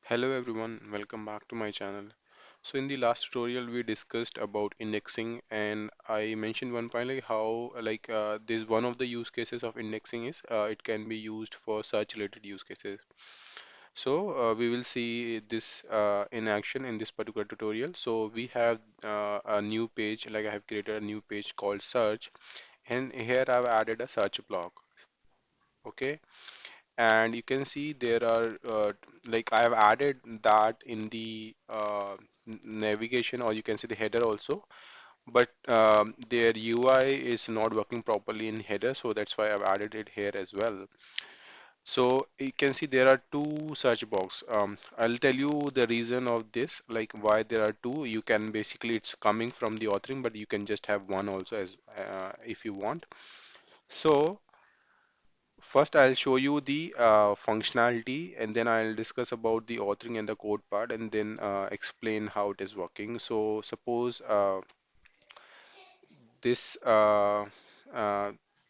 Hello everyone, welcome back to my channel. So in the last tutorial we discussed about indexing and I mentioned one point like how this one of the use cases of indexing is it can be used for search related use cases. So we will see this in action in this particular tutorial. So we have a new page, like I have created a new page called search, and here I've added a search block. Okay, and you can see there are like I have added that in the navigation, or you can see the header also, but their UI is not working properly in header, so that's why I've added it here as well. So you can see there are two search box. I'll tell you the reason of this, like why there are two. You can basically, it's coming from the authoring, but you can just have one also as if you want. So first, I'll show you the functionality and then I'll discuss about the authoring and the code part and then explain how it is working. So, suppose this uh,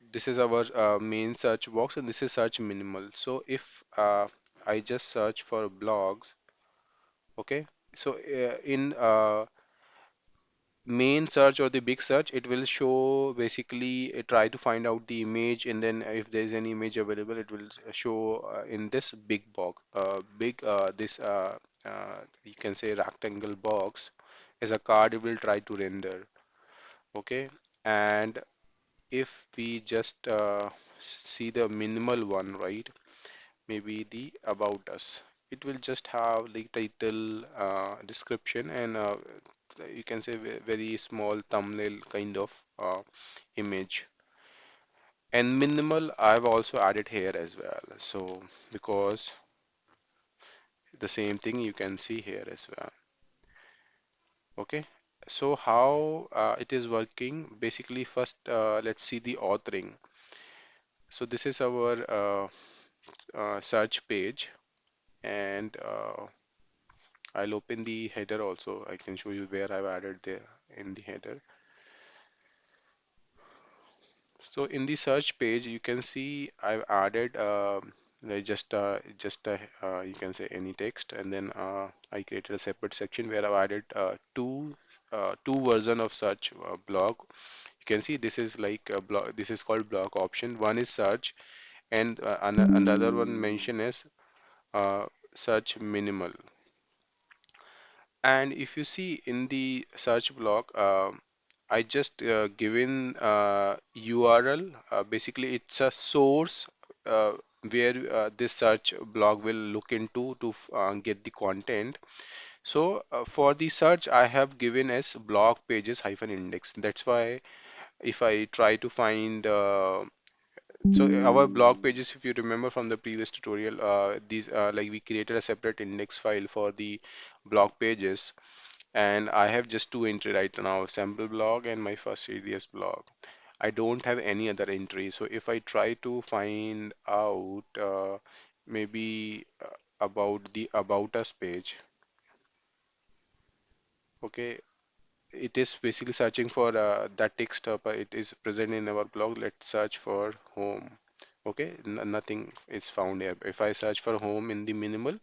this is our main search box and this is search minimal. So, if I just search for blogs, okay, so in main search or the big search, it will show basically try to find out the image, and then if there is any image available, it will show in this big box, big this you can say rectangle box as a card. It will try to render. Okay, and if we just see the minimal one, right? Maybe the about us. It will just have the title, description, and you can say very small thumbnail kind of image. And minimal, I've also added here as well. So because the same thing you can see here as well. Okay. So how it is working? Basically, first let's see the authoring. So this is our search page, and I'll open the header also. I can show you where I've added there in the header. So in the search page, you can see I've added like just you can say any text, and then I created a separate section where I've added two version of search blog. You can see this is like a blog. This is called blog option. One is search, and another one mention is uh, search minimal. And if you see in the search block, I just given URL. Basically, it's a source uh, where this search blog will look into to get the content. So for the search, I have given as blog pages hyphen index. That's why if I try to find so our blog pages, if you remember from the previous tutorial, these like we created a separate index file for the blog pages, and I have just two entry right now, sample blog and my first EDS blog. I don't have any other entry. So if I try to find out maybe about the about us page, okay, it is basically searching for that text. It is present in our blog. Let's search for home. Okay, nothing is found here. If I search for home in the minimal,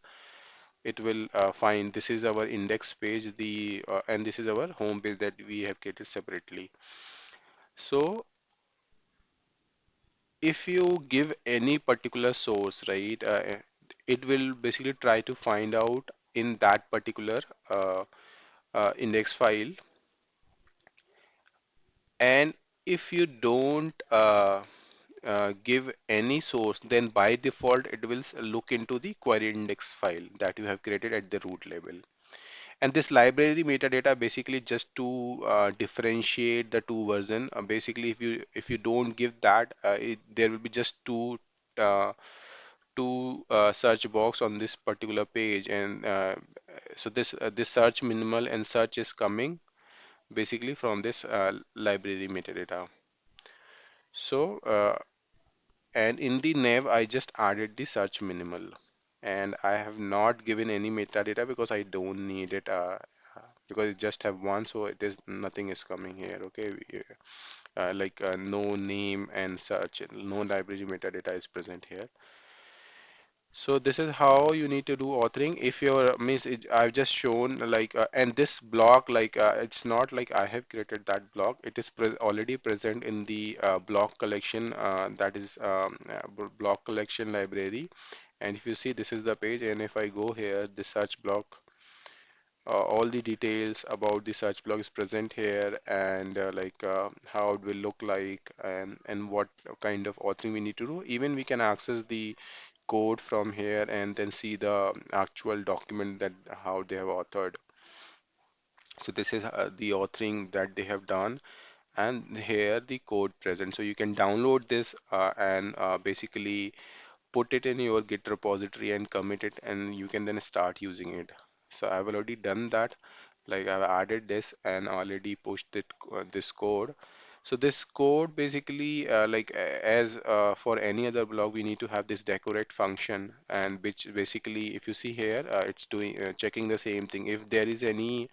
it will find this is our index page, the and this is our home page that we have created separately. So if you give any particular source, right, it will basically try to find out in that particular uh, index file. And if you don't give any source, then by default it will look into the query index file that you have created at the root level. And this library metadata basically just to differentiate the two version. Basically, if you don't give that, there will be just two search box on this particular page, and so this search minimal and search is coming basically from this library metadata. So and in the nav, I just added the search minimal, and I have not given any metadata because I don't need it. Because it just have one, so it is nothing is coming here. Okay, no name and such, no library metadata is present here. So this is how you need to do authoring. If your means I've just shown like and this block like it's not like I have created that block. It is already present in the block collection that is block collection library. And if you see, this is the page, and if I go here, the search block, all the details about the search block is present here, and how it will look like, and what kind of authoring we need to do. Even we can access the code from here and then see the actual document that how they have authored. So this is the authoring that they have done, and here the code present. So you can download this and basically put it in your Git repository and commit it, and you can then start using it. So I've already done that. Like I've added this and already pushed it, this code. So this code basically, as for any other block, we need to have this decorate function, and which basically, if you see here, it's doing checking the same thing. If there is any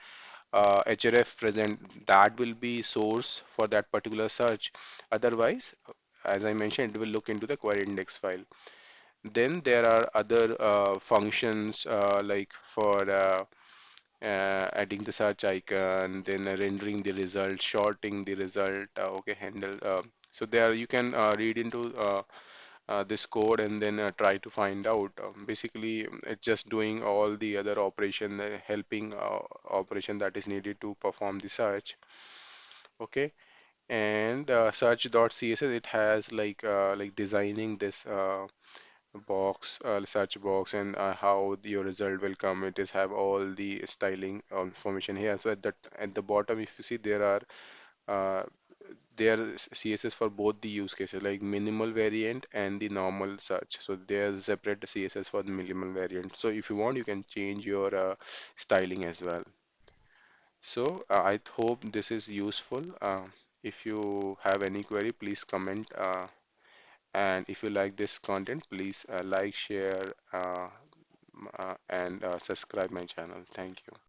href present, that will be source for that particular search. Otherwise, as I mentioned, it will look into the query index file. Then there are other functions like for adding the search icon, then rendering the result, shorting the result, okay, handle. So there you can read into this code and then try to find out. Basically, it's just doing all the other operation, helping operation that is needed to perform the search. Okay, and search.css, it has like designing this box, search box, and how your result will come. It is have all the styling information here. So at the bottom, if you see, uh, there is CSS for both the use cases, like minimal variant and the normal search. So there's separate CSS for the minimal variant. So if you want, you can change your styling as well. So I hope this is useful. If you have any query, please comment. And if you like this content, please like, share, and subscribe my channel. Thank you.